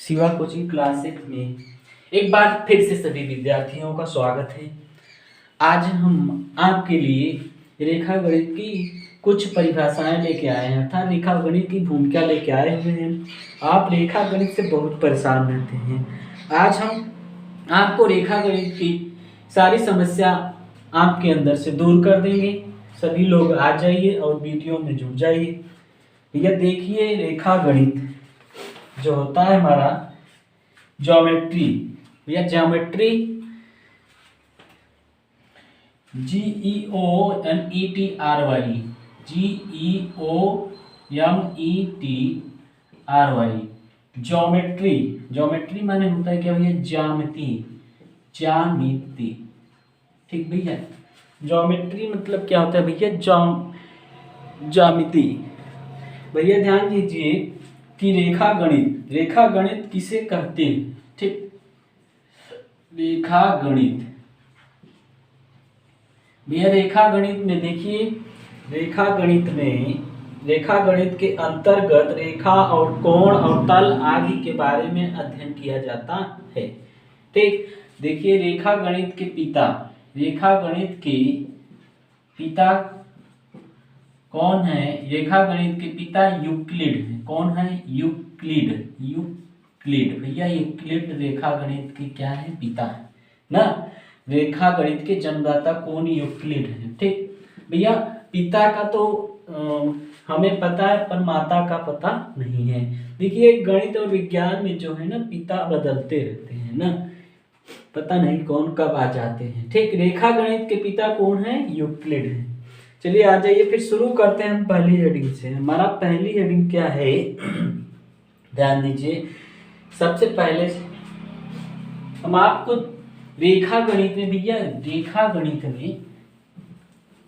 Shiva coaching classes में एक बार फिर से सभी विद्यार्थियों का स्वागत है। आज हम आपके लिए रेखा गणित की कुछ परिभाषाएं लेके आए हैं, अर्थात रेखा गणित की भूमिका लेके आए हुए हैं। आप रेखा गणित से बहुत परेशान रहते हैं। आज हम आपको रेखा गणित की सारी समस्या आपके अंदर से दूर कर देंगे। सभी लोग आ जाइए और वीडियो में जुड़ जाइए। भैया देखिए, रेखा गणित जो होता है हमारा ज्योमेट्री, भैया ज्योमेट्री GEOMETRY ज्योमेट्री। ज्योमेट्री माने होता है क्या भैया? ज्यामिति। ज्यामिति, ठीक भैया। ज्योमेट्री मतलब क्या होता है भैया? ज्यामिति। भैया ध्यान दीजिए कि रेखा गणित किसे कहते हैं? ठीक, रेखा गणित। भैया रेखा गणित में देखिए, रेखा गणित के अंतर्गत रेखा और कोण और तल आदि के बारे में अध्ययन किया जाता है। ठीक, देखिए रेखा गणित के पिता कौन है? रेखा गणित के पिता यूक्लिड है। कौन है? यूक्लिड। भैया यूक्लिड रेखा गणित के क्या है? पिता है ना। रेखा गणित के जन्मदाता कौन? यूक्लिड है। ठीक भैया, पिता का तो हमें पता है, पर माता का पता नहीं है। देखिए गणित और विज्ञान में जो है ना, पिता बदलते रहते हैं ना, पता नहीं कौन कब आ जाते हैं। ठीक, रेखा गणित के पिता कौन है? यूक्लिड है। चलिए आ जाइए, फिर शुरू करते हैं हम पहली हेडिंग से। हमारा पहली हेडिंग क्या है? ध्यान दीजिए, सबसे पहले हम आपको रेखा गणित में, भैया रेखा गणित में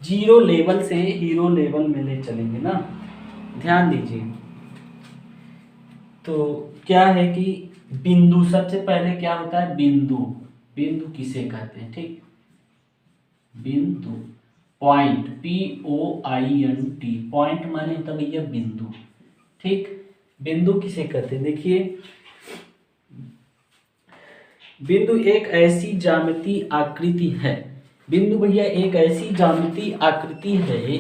जीरो लेवल से हीरो लेवल में ले चलेंगे ना। ध्यान दीजिए, तो क्या है कि बिंदु, सबसे पहले क्या होता है? बिंदु किसे कहते हैं? ठीक, बिंदु, पॉइंट, POINT, पॉइंट माने होता है भैया बिंदु। ठीक, बिंदु किसे कहते हैं? देखिए, बिंदु एक ऐसी ज्यामितीय आकृति है। बिंदु भैया एक ऐसी ज्यामितीय आकृति है।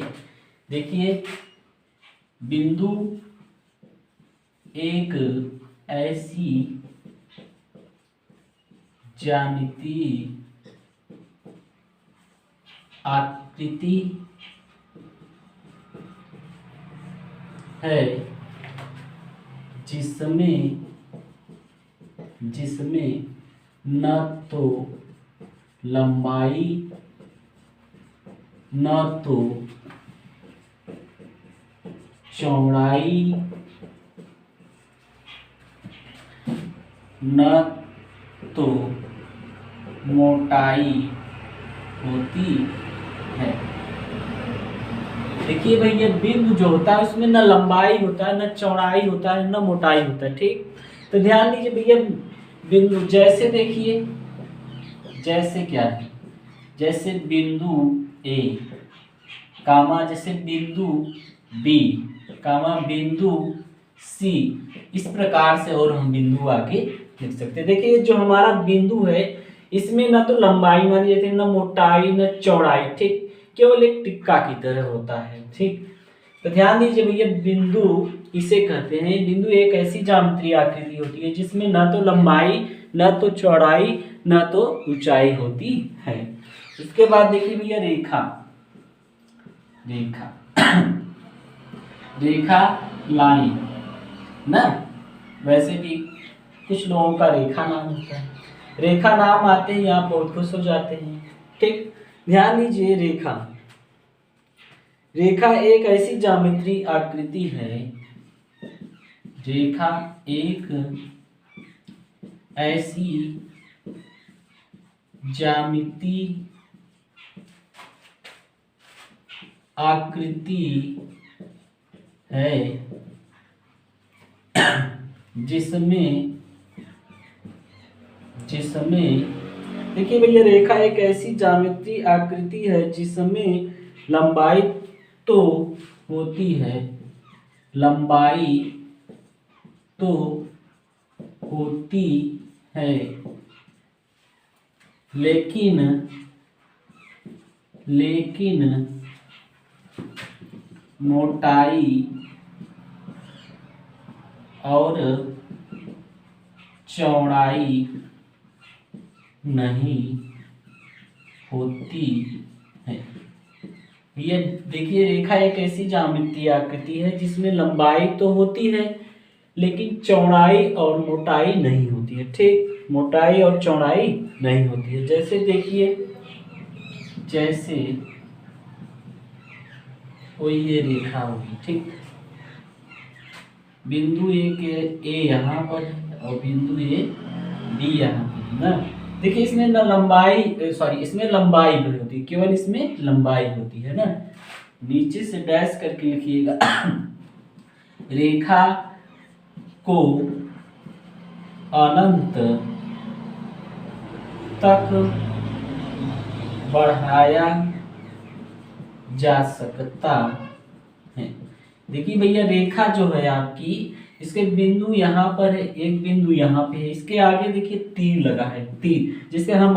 देखिए, बिंदु एक ऐसी ज्यामितीय आकृति है जिसमें न तो लंबाई न तो चौड़ाई न तो मोटाई होती है। देखिए भैया, बिंदु जो होता है उसमें न लंबाई होता है, न चौड़ाई होता है, न मोटाई होता है। ठीक, तो ध्यान दीजिए भैया, बिंदु जैसे देखिए, जैसे क्या है? जैसे बिंदु A कामा, जैसे बिंदु B कामा बिंदु C, इस प्रकार से और हम बिंदु आगे लिख सकते हैं। देखिए जो हमारा बिंदु है, इसमें ना तो लंबाई मानी जाती है, न मोटाई न चौड़ाई। ठीक, केवल एक टिक्का की तरह होता है। ठीक, तो ध्यान दीजिए भैया, बिंदु इसे कहते हैं, बिंदु एक ऐसी ज्यामितीय आकृति होती है जिसमें न तो लंबाई न तो चौड़ाई न तो ऊंचाई होती है। इसके बाद देखिए भैया, रेखा लाइन ना, वैसे भी कुछ लोगों का रेखा नाम होता है। रेखा नाम आते ही आप बहुत खुश हो जाते हैं। ठीक, ध्यान दीजिए, रेखा एक ऐसी ज्यामितीय आकृति है। रेखा एक ऐसी ज्यामितीय आकृति है जिसमें देखिए भैया, रेखा एक ऐसी ज्यामितीय आकृति है जिसमें लंबाई तो होती है, लंबाई तो होती है, लेकिन मोटाई और चौड़ाई नहीं होती है। ये देखिए, रेखा एक ऐसी ज्यामितीय आकृति है जिसमें लंबाई तो होती है लेकिन चौड़ाई और मोटाई नहीं होती है। ठीक, मोटाई और चौड़ाई नहीं होती है। जैसे देखिए, जैसे कोई ये रेखा होगी, ठीक, बिंदु ए यहाँ पर है और बिंदु ए बी यहाँ पर है ना। देखिए इसमें ना लंबाई, इसमें लंबाई नहीं होती, केवल इसमें लंबाई होती है ना। नीचे से डैश करके लिखिएगा रेखा को अनंत तक बढ़ाया जा सकता है। देखिए भैया, रेखा जो है आपकी, इसके बिंदु यहाँ पर है, एक बिंदु यहाँ पे है, इसके आगे देखिए तीर लगा है, तीर जिससे हम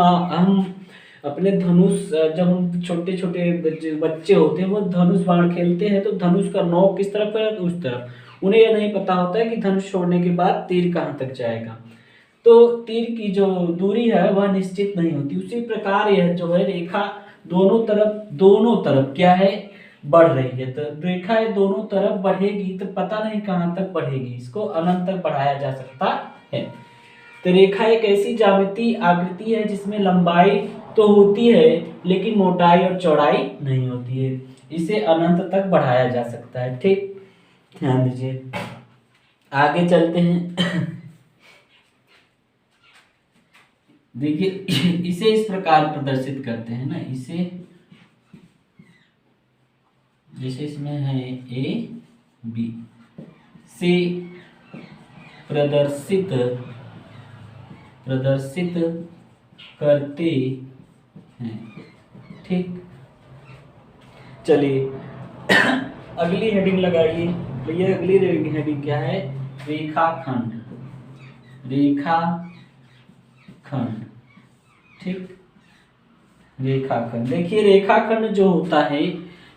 अपने धनुष, जब हम छोटे छोटे बच्चे होते हैं वो धनुष बाण खेलते हैं तो धनुष का नोक किस तरफ है तो उस तरफ। उन्हें यह नहीं पता होता है कि धनुष छोड़ने के बाद तीर कहाँ तक जाएगा, तो तीर की जो दूरी है वह निश्चित नहीं होती। उसी प्रकार यह जो है रेखा दोनों तरफ क्या है, बढ़ रही है। तो रेखा ये दोनों तरफ बढ़ेगी तो पता नहीं कहाँ तक बढ़ेगी, इसको अनंत तक बढ़ाया जा सकता है। तो रेखा एक ऐसी ज्यामितीय आकृति है जिसमें लंबाई तो होती है लेकिन मोटाई और चौड़ाई नहीं होती है, इसे अनंत तक बढ़ाया जा सकता है। ठीक, ध्यान दीजिए, आगे चलते हैं। देखिए इसे इस प्रकार प्रदर्शित करते हैं ना, इसे जैसे इसमें है ए बी से प्रदर्शित करते हैं। ठीक, चलिए अगली हेडिंग लगाइए भैया। अगली हेडिंग क्या है, रेखाखंड। ठीक, रेखाखंड। देखिए रेखाखंड जो होता है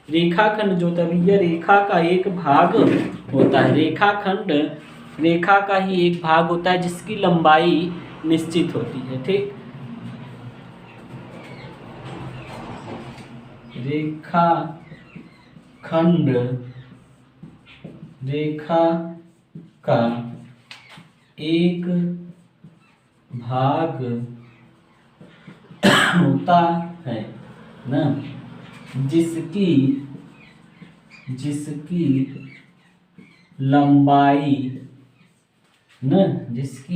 भैया, रेखा का एक भाग होता है। रेखाखंड रेखा का ही एक भाग होता है जिसकी लंबाई निश्चित होती है। ठीक, रेखा का एक भाग होता है ना, जिसकी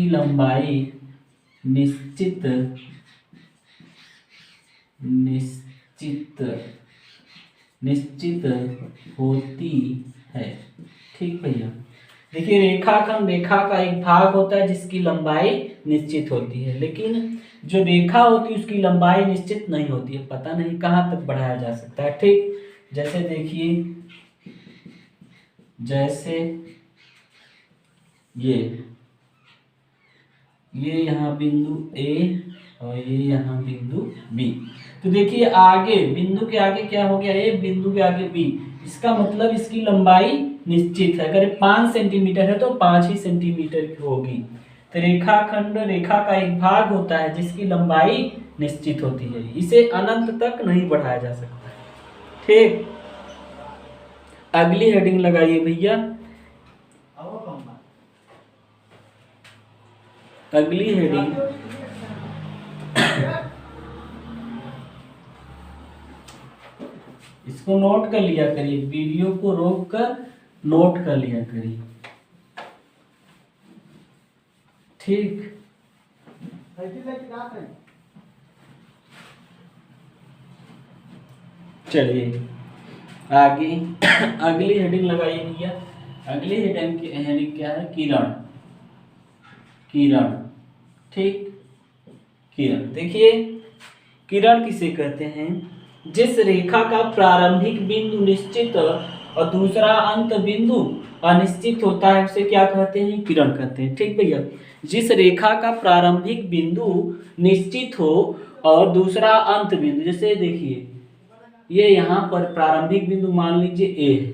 लंबाई निश्चित होती है। ठीक भैया, देखिए रेखा का एक भाग होता है जिसकी लंबाई निश्चित होती है, लेकिन जो रेखा होती है उसकी लंबाई निश्चित नहीं होती है, पता नहीं कहाँ तक बढ़ाया जा सकता है। ठीक, जैसे देखिए, जैसे ये यहाँ बिंदु ए और ये यहाँ बिंदु बी। तो देखिए आगे बिंदु के आगे क्या हो गया, ए, बिंदु के आगे बी, इसका मतलब इसकी लंबाई निश्चित है। अगर 5 सेंटीमीटर है तो 5 ही सेंटीमीटर की होगी। तो रेखाखंड रेखा का एक भाग होता है जिसकी लंबाई निश्चित होती है, इसे अनंत तक नहीं बढ़ाया जा सकता। ठीक, अगली हेडिंग लगाइए भैया। अगली हेडिंग इसको नोट कर लिया करिए, वीडियो को रोक कर नोट कर लिया करिए। ठीक, चलिए आगे अगली हेडिंग लगाइए भैया। अगली हेडिंग क्या है, किरण। ठीक, किरण। देखिए किरण किसे कहते हैं, जिस रेखा का प्रारंभिक बिंदु निश्चित और दूसरा अंत बिंदु अनिश्चित होता है उसे क्या कहते हैं, किरण कहते हैं। ठीक भैया, जिस रेखा का प्रारंभिक बिंदु निश्चित हो और दूसरा अंत बिंदु, जैसे देखिए ये यहाँ पर प्रारंभिक बिंदु मान लीजिए ए है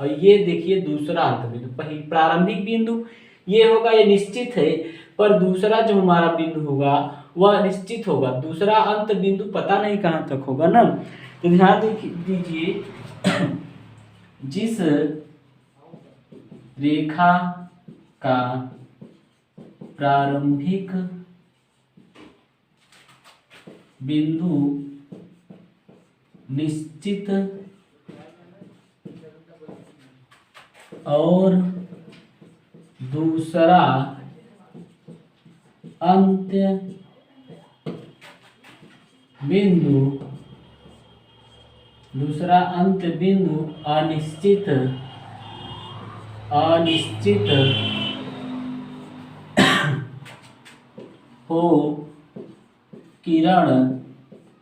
और ये देखिए दूसरा अंत बिंदु। पहले प्रारंभिक बिंदु ये होगा, ये निश्चित है, पर दूसरा जो हमारा बिंदु होगा वह निश्चित होगा, दूसरा अंत बिंदु पता नहीं कहाँ तक होगा ना। तो ध्यान दीजिए जिस रेखा का प्रारंभिक बिंदु निश्चित और दूसरा अंत्य बिंदु अनिश्चित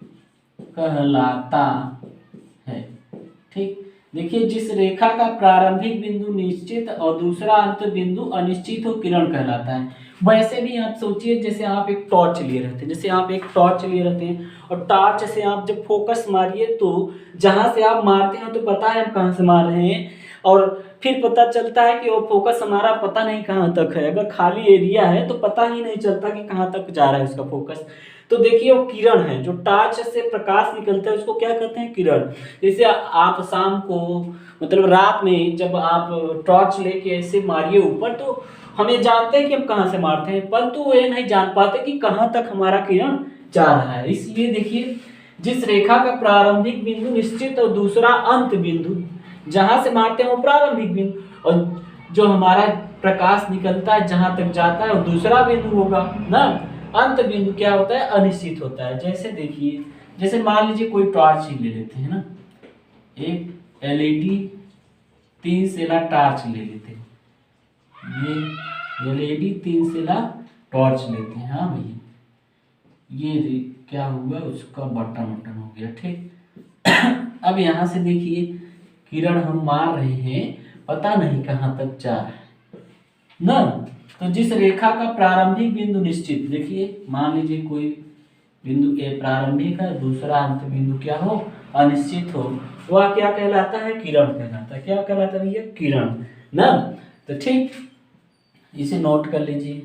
हो किरण कहलाता है। ठीक, देखिए जिस रेखा का प्रारंभिक बिंदु निश्चित और दूसरा अंत बिंदु अनिश्चित हो किरण कहलाता है। वैसे भी आप सोचिए, जैसे आप एक टॉर्च लिए रहते हैं, और टॉर्च से आप जब फोकस मारिए तो जहां से आप मारते हैं तो पता है हम कहां से मार रहे हैं, और फिर पता चलता है कि वो फोकस हमारा पता नहीं कहां तक है। अगर खाली एरिया है तो पता ही नहीं चलता कि कहां तक जा रहा है उसका फोकस। तो देखिए वो किरण है, जो टॉर्च से प्रकाश निकलता है उसको क्या कहते हैं, किरण। जैसे आप शाम को मतलब रात में जब आप टॉर्च लेके ऐसे मारिए ऊपर, तो हमें जानते हैं कि हम कहां से मारते हैं, परंतु वो ये नहीं जान पाते कि कहां तक हमारा किरण जा रहा है। इसलिए देखिए जिस रेखा का प्रारंभिक बिंदु निश्चित और दूसरा अंत बिंदु, जहां से मारते हैं वो प्रारंभिक बिंदु, और जो हमारा प्रकाश निकलता है जहां तक जाता है वो दूसरा बिंदु होगा ना। अंत बिंदु क्या होता है, अनिश्चित होता है। जैसे देखिए, जैसे मान लीजिए कोई टॉर्च ही ले लेते हैं ना, एक एलईडी 3 सेला टॉर्च ले लेते हैं, ये एलईडी 3 सेला टॉर्च लेते हैं। हाँ भैया, ये क्या हुआ, उसका बटन हो गया। ठीक अब यहाँ से देखिए किरण हम मार रहे हैं, पता नहीं कहाँ तक जा रहा है ना। तो जिस रेखा का प्रारंभिक बिंदु निश्चित, देखिए मान लीजिए कोई बिंदु ए प्रारंभिक है, दूसरा अंत बिंदु क्या हो, अनिश्चित हो, वह क्या कहलाता है, किरण कहलाता है। क्या कहलाता है भैया, किरण ना। तो ठीक, इसे नोट कर लीजिए।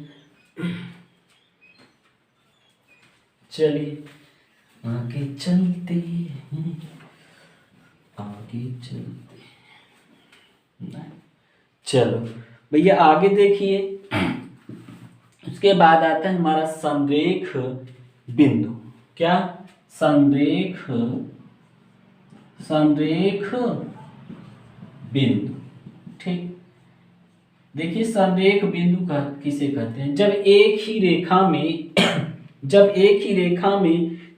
चलिए आगे चलते हैं, चलो भैया आगे देखिए। उसके बाद आता है हमारा संरेख बिंदु। क्या, संरेख बिंदु। ठीक, देखिए संरेख बिंदु किसे कहते हैं, जब एक ही रेखा में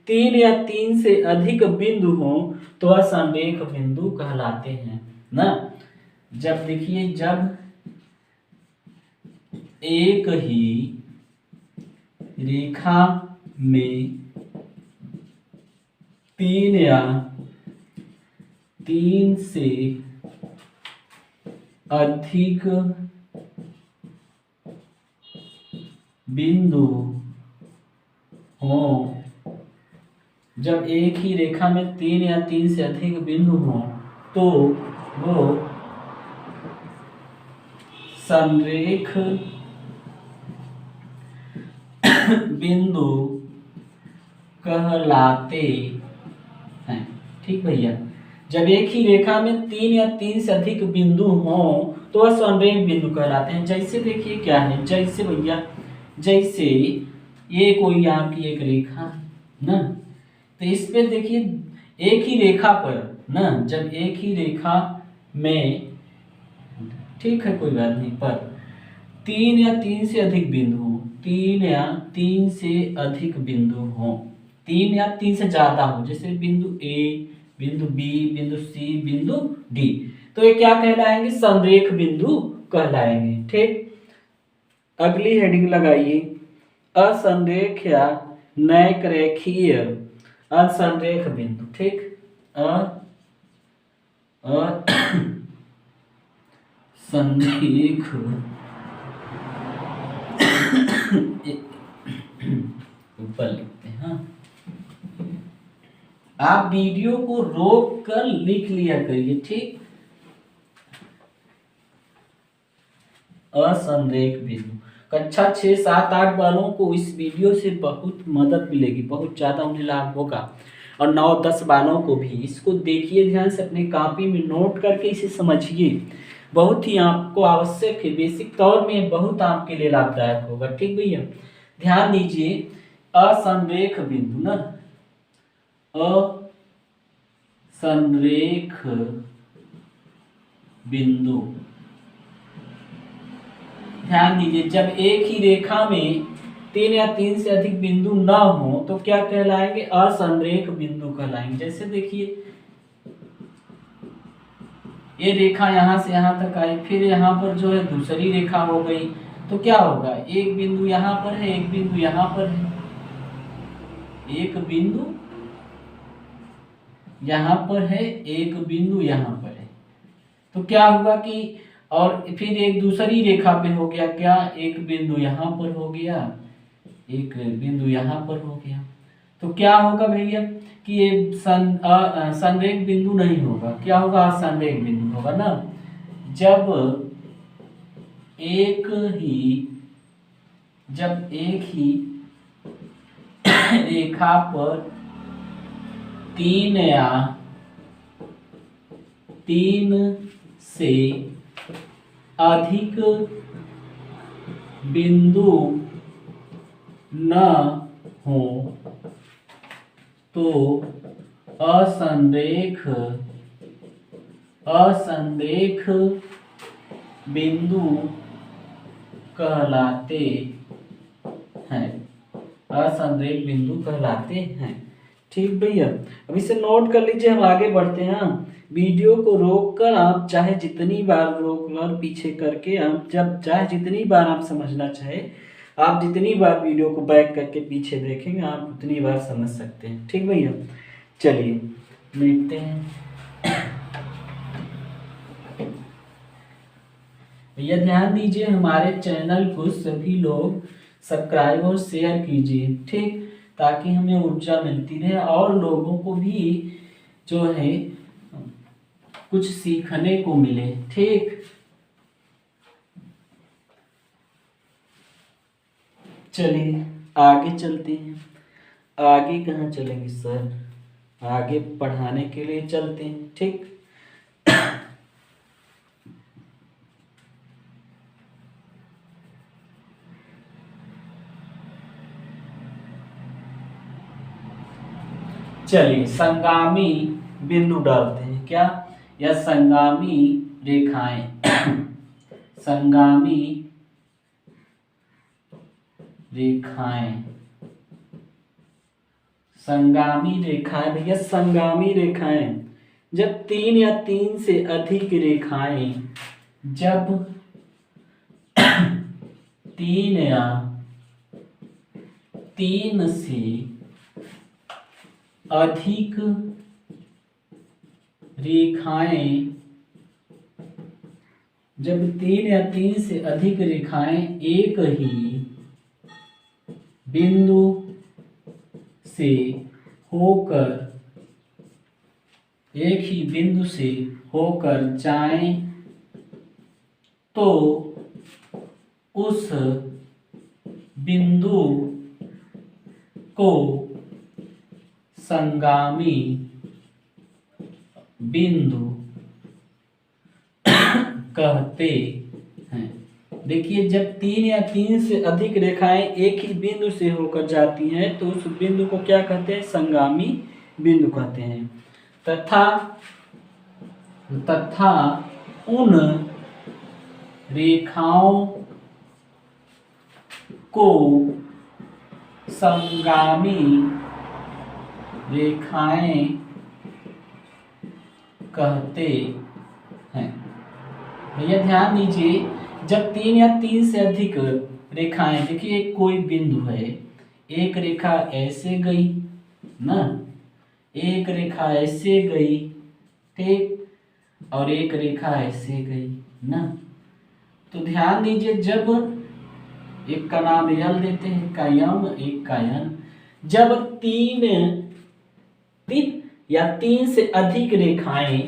3 या 3 से अधिक बिंदु हो तो वह संरेख बिंदु कहलाते हैं ना। जब देखिए, जब एक ही रेखा में 3 या 3 से अधिक बिंदु हो, जब एक ही रेखा में 3 या 3 से अधिक बिंदु हो तो वो संरेख बिंदु कहलाते हैं। ठीक भैया, जब एक ही रेखा में 3 या 3 से अधिक बिंदु हो तो वह संरेख बिंदु कहलाते हैं। जैसे देखिए क्या है, जैसे भैया, जैसे ये कोई यहाँ की एक रेखा ना, तो इस पे देखिए एक ही रेखा पर ना, जब एक ही रेखा में, ठीक है कोई बात नहीं, पर 3 या 3 से अधिक बिंदु हो, 3 या 3 से अधिक बिंदु हो, 3 या 3 से ज्यादा हो, जैसे बिंदु ए, बिंदु बी, बिंदु सी, बिंदु डी, तो ये क्या कहलाएंगे, संरेख बिंदु कहलाएंगे। ठीक, अगली हेडिंग लगाइए, असंरेख या नैक रेखीय असंरेख बिंदु। ठीक, संरेख ऊपर लिखते हैं। हाँ, आप वीडियो को रोक कर लिख लिया करिए, ठीक। असंरेख बिंदु, कक्षा 6, 7, 8 वालों को इस वीडियो से बहुत मदद मिलेगी, बहुत ज़्यादा उन्हें लाभ होगा। और 9, 10 वालों को भी इसको देखिए ध्यान से, अपनी कॉपी में नोट करके इसे समझिए। बहुत ही आपको आवश्यक है, बेसिक तौर में बहुत आपके लिए लाभदायक होगा, ठीक भैया। ध्यान दीजिए, असंरेख बिंदु ना, असंरेख बिंदु, ध्यान दीजिए, जब एक ही रेखा में 3 या 3 से अधिक बिंदु ना हो तो क्या कहलाएंगे? असंरेख बिंदु कहलाएंगे। जैसे देखिए, ये रेखा यहां से यहां तक आई, फिर यहाँ पर जो है दूसरी रेखा हो गई, तो क्या होगा? एक बिंदु यहाँ पर है, एक बिंदु यहाँ पर है, एक बिंदु यहाँ पर है, एक बिंदु यहाँ पर है, तो क्या होगा कि, और फिर एक दूसरी रेखा पे हो गया क्या? एक बिंदु यहाँ पर हो गया, एक बिंदु यहाँ पर हो गया, तो क्या होगा भैया कि ये संरेख बिंदु नहीं होगा, क्या होगा? असंरेख बिंदु होगा ना। जब एक ही रेखा पर 3 से अधिक बिंदु न हो तो असंरेख बिंदु कहलाते हैं, असंरेख बिंदु कहलाते हैं, ठीक भैया। अब इसे नोट कर लीजिए, हम आगे बढ़ते हैं। वीडियो को रोककर आप चाहे जितनी बार रोक लो और पीछे करके, आप जब चाहे जितनी बार आप समझना चाहे, आप जितनी बार वीडियो को बैक करके पीछे देखेंगे आप उतनी बार समझ सकते हैं, ठीक भैया। चलिए मिलते हैं भैया। ध्यान दीजिए, हमारे चैनल को सभी लोग सब्सक्राइब और शेयर कीजिए, ठीक, ताकि हमें ऊर्जा मिलती रहे और लोगों को भी जो है कुछ सीखने को मिले, ठीक। चलिए आगे चलते हैं। आगे कहाँ चलेंगे सर? आगे पढ़ाने के लिए चलते हैं, ठीक। चलिए संगामी बिंदु डालते हैं, क्या? या संगामी रेखाएं संगामी रेखाएं, संगामी रेखाएं भैया, संगामी रेखाएं जब 3 या 3 से अधिक रेखाएं, जब 3 या 3 से अधिक रेखाएं, जब 3 या 3 से अधिक रेखाएं एक ही बिंदु से होकर जाएं तो उस बिंदु को संगामी बिंदु कहते हैं। देखिए, जब 3 या 3 से अधिक रेखाएं एक ही बिंदु से होकर जाती हैं तो उस बिंदु को क्या कहते हैं? संगामी बिंदु कहते हैं। तथा उन रेखाओं को संगामी रेखाएं कहते हैं। भैया ध्यान दीजिए, जब 3 या 3 से अधिक रेखाएं, देखिए कोई बिंदु है, एक रेखा ऐसे गई ना, एक रेखा ऐसे गई, ठीक, और एक रेखा ऐसे गई ना, तो ध्यान दीजिए, जब एक का नाम यल देते हैं, एक का यम, एक का यन। जब तीन या तीन से अधिक रेखाएं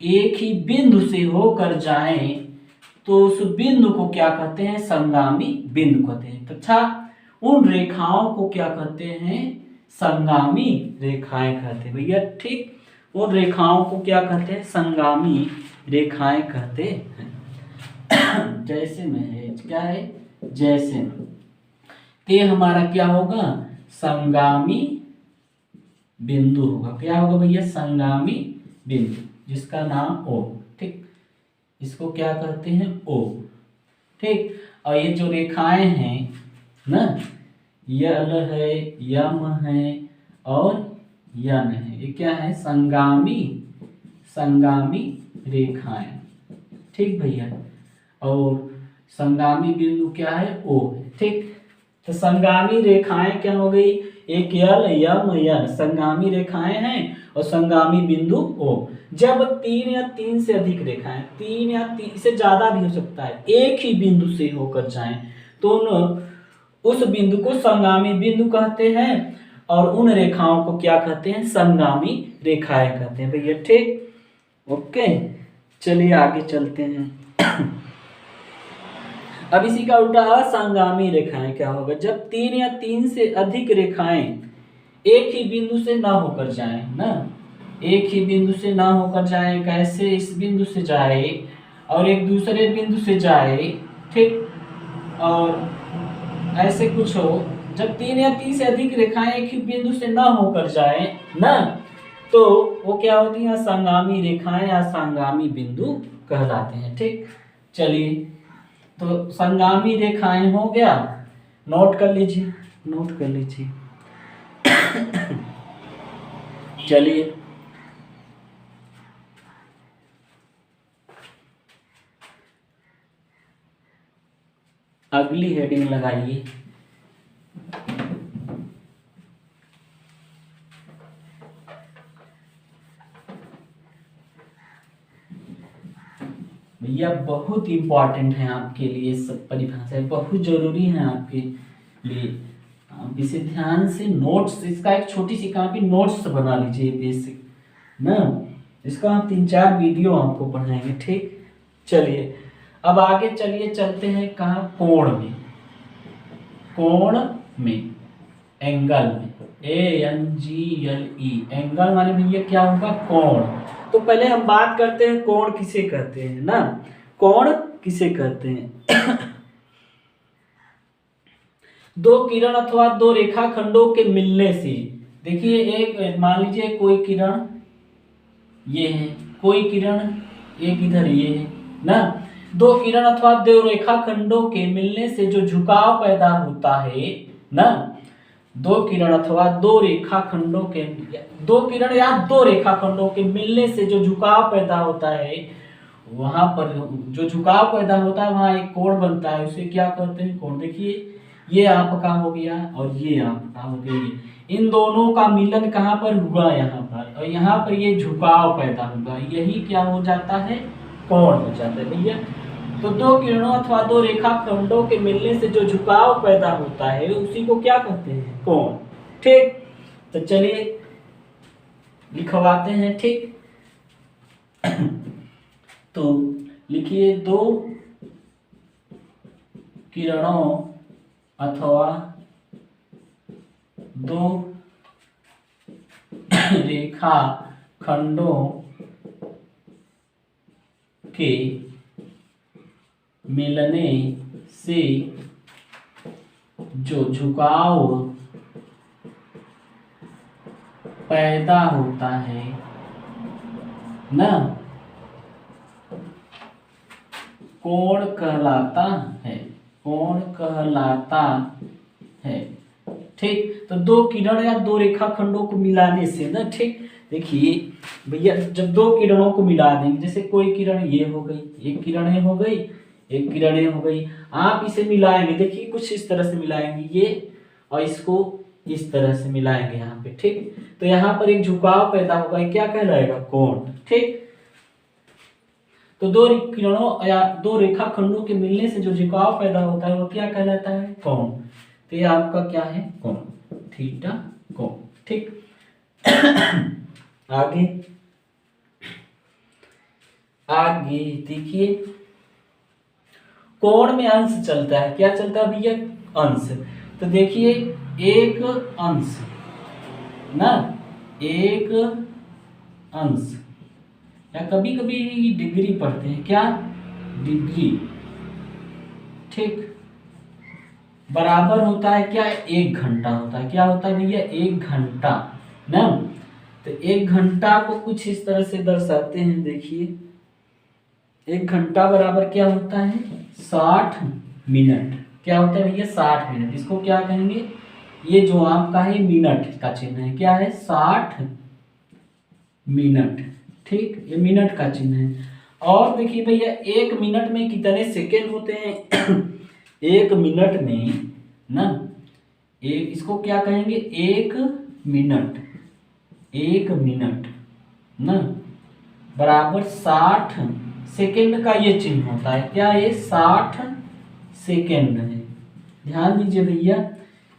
एक ही बिंदु से होकर जाएं तो उस बिंदु को क्या कहते हैं? संगामी बिंदु कहते हैं। तथा उन रेखाओं को क्या कहते हैं? संगामी रेखाएं कहते हैं भैया। ठीक, उन रेखाओं को क्या कहते हैं? संगामी रेखाएं कहते हैं। जैसे में है, क्या है? जैसे में, ते हमारा क्या होगा? संगामी बिंदु होगा। क्या होगा भैया? संगामी बिंदु, जिसका नाम ओ। ठीक, इसको क्या कहते हैं? ओ। ठीक, और ये जो रेखाएं हैं ना, यल है, यम है और यन है, ये क्या है? संगामी रेखाएं। ठीक भैया, और संगामी बिंदु क्या है? ओ है। ठीक, तो संगामी रेखाएं क्या हो गई? एक यल, यम, यन संगामी रेखाएं हैं और संगामी बिंदु ओ। जब तीन या तीन से अधिक रेखाएं, तीन या तीन से ज्यादा भी हो सकता है, एक ही बिंदु से होकर जाएं तो उस बिंदु को संगामी बिंदु कहते हैं और उन रेखाओं को क्या कहते हैं? संगामी रेखाएं कहते हैं भैया। ठीक, ओके, चलिए आगे चलते हैं। अब इसी का उल्टा असंगामी रेखाएं क्या होगा? जब तीन या तीन से अधिक रेखाएं एक ही बिंदु से ना होकर जाएं ना, एक ही बिंदु से ना होकर जाएं, कैसे? इस बिंदु से जाए और एक दूसरे बिंदु से जाए, ठीक, और ऐसे कुछ हो। जब तीन या तीन से अधिक रेखाएं एक ही बिंदु से ना होकर जाए ना, तो वो क्या होती हैं? असंगामी रेखाएं या संगामी बिंदु कहलाते हैं। ठीक, चलिए, तो संगामी रेखाएं हो गया, नोट कर लीजिए, नोट कर लीजिए। चलिए, अगली हेडिंग लगाइए। भैया बहुत इंपॉर्टेंट है आपके लिए, सब परिभाषाएं बहुत जरूरी है आपके लिए। आप इसे ध्यान से नोट्स, इसका एक छोटी सी कॉपी नोट्स बना लीजिए बेसिक ना। इसका हम 3-4 वीडियो आपको पढ़ाएंगे। ठीक, चलिए अब आगे चलिए, चलते हैं कहाँ? कोण में। कोण में, एंगल में, ANGLE, एंगल माने भैया क्या होगा? कोण। तो पहले हम बात करते हैं कोण किसे कहते हैं ना, कोण किसे कहते हैं? दो किरण अथवा दो रेखाखंडों के मिलने से, देखिए एक मान लीजिए कोई किरण ये है, कोई किरण एक इधर ये है ना, दो किरण अथवा दो रेखाखंडों के मिलने से जो झुकाव पैदा होता है ना, दो किरण अथवा दो रेखाखंडों के, दो किरण या दो रेखाखंडों के मिलने से जो झुकाव पैदा होता है, वहां पर जो झुकाव पैदा होता है वहां एक कोण बनता है, उसे क्या कहते हैं? कोण। देखिए ये आपका हो गया और ये आपका हो गया, इन दोनों का मिलन कहाँ पर हुआ? यहाँ पर, और यहाँ पर ये झुकाव पैदा हुआ, यही क्या हो जाता है? कोण हो जाता है भैया। तो दो किरणों अथवा दो रेखाखंडों के मिलने से जो झुकाव पैदा होता है उसी को क्या कहते हैं? कोण। ठीक, तो चलिए लिखवाते हैं। ठीक, तो लिखिए, दो किरणों अथवा दो रेखाखंडों के मिलने से जो झुकाव पैदा होता है ना, कोण कहलाता है, कोण कहलाता है। ठीक, तो दो किरण या दो रेखाखंडों को मिलाने से ना, ठीक, देखिए भैया जब दो किरणों को मिला देंगे, जैसे कोई किरण ये हो गई, एक किरण ये हो गई, एक किरण ये हो गई, आप इसे मिलाएंगे, देखिए कुछ इस तरह से मिलाएंगे ये और इसको इस तरह से मिलाएंगे यहाँ पे। ठीक, तो यहाँ पर एक झुकाव पैदा होगा, क्या कहलाएगा? कोण। ठीक, तो दो किरणों या दो रेखाखंडों के मिलने से जो झुकाव पैदा होता है वो क्या कहलाता है? कोण। तो ये आपका क्या है? कोण, थीटा कोण। ठीक। आगे आगे देखिए, कोण में अंश चलता है। क्या चलता है भैया? अंश। तो देखिए एक अंश ना, एक अंश, या कभी कभी डिग्री पढ़ते हैं, क्या? डिग्री। ठीक। बराबर होता है क्या? 1 घंटा होता है। क्या होता है भैया? 1 घंटा ना। तो 1 घंटा को कुछ इस तरह से दर्शाते हैं। देखिए 1 घंटा बराबर क्या होता है? 60 मिनट। क्या होता है भैया? 60 मिनट। इसको क्या कहेंगे? ये जो आपका है मिनट का चिन्ह है। क्या है? 60 मिनट। ठीक, ये मिनट का चिन्ह है। और देखिए भैया 1 मिनट में कितने सेकेंड होते हैं? 1 मिनट में ना, एक, इसको क्या कहेंगे? 1 मिनट। 1 मिनट ना बराबर 60 सेकेंड का ये चिन्ह होता है। क्या? ये 60 सेकेंड है। ध्यान दीजिए भैया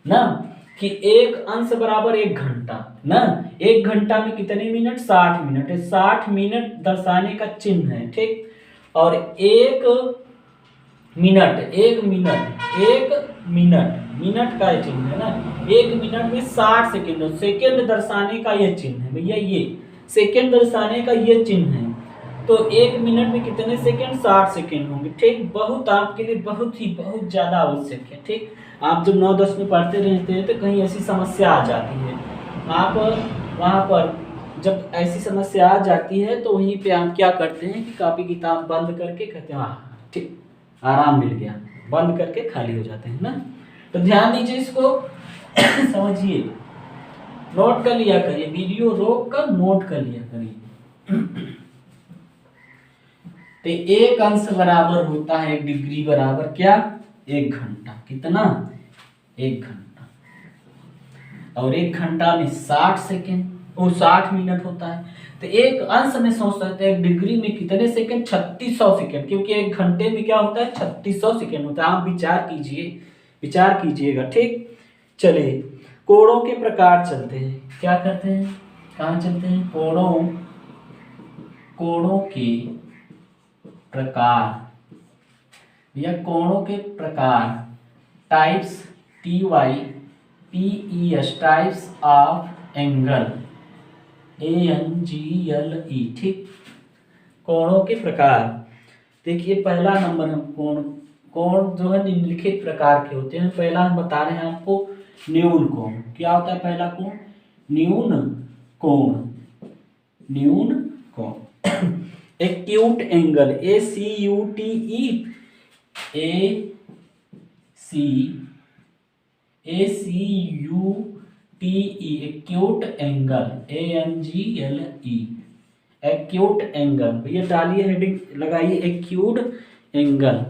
ना कि एक अंश बराबर 1 घंटा ना। 1 घंटा में कितने मिनट? 60 मिनट है। 60 मिनट दर्शाने का चिन्ह है। ठीक। और 1 मिनट, 1 मिनट, 1 मिनट, मिनट का चिन्ह है ना। 1 मिनट में 60 सेकेंड, सेकेंड दर्शाने का ये चिन्ह है भैया। ये सेकेंड दर्शाने का ये चिन्ह है। तो 1 मिनट में कितने सेकेंड? 60 सेकेंड होंगे। ठीक। बहुत आपके लिए बहुत ही बहुत ज्यादा आवश्यक है। ठीक। आप जब 9-10 में पढ़ते रहते हैं तो कहीं ऐसी समस्या आ जाती है, आप वहाँ पर जब ऐसी समस्या आ जाती है तो वहीं पे आप क्या करते हैं कि कॉपी किताब बंद करके कहते हैं हाँ ठीक, आराम मिल गया, बंद करके खाली हो जाते हैं ना। तो ध्यान दीजिए, इसको समझिए, नोट कर लिया करिए, वीडियो रोक कर नोट कर लिया करिए। तो 1 अंश बराबर होता है 1 डिग्री बराबर क्या? 1 घंटा। कितना? 1 घंटा। और 1 घंटा में 60 सेकेंड, वो 60 मिनट होता है। तो 1 अंश में सोच सकते हैं 1 डिग्री में कितने सेकेंड? 3600 सेकेंड, क्योंकि 1 घंटे में क्या होता है? 3600 सेकेंड होता है। आप विचार कीजिए, विचार कीजिएगा। ठीक। चलिए कोणों के प्रकार चलते हैं। क्या करते हैं? कहाँ चलते हैं? कोणों के प्रकार या कोणों के प्रकार, types, TYPES, types of angle, ANGLE। ठीक। कोणों के प्रकार देखिए, पहला नंबर हम कोण जो है निम्नलिखित प्रकार के होते हैं। पहला हम बता रहे हैं आपको न्यून कोण। क्या होता है पहला कोण? न्यून कोण। न्यून कोण। Acute angle, ACUTE, acute angle, ANGLE, acute angle. भैया डालिए हेडिंग लगाइए, एक्यूट एंगल।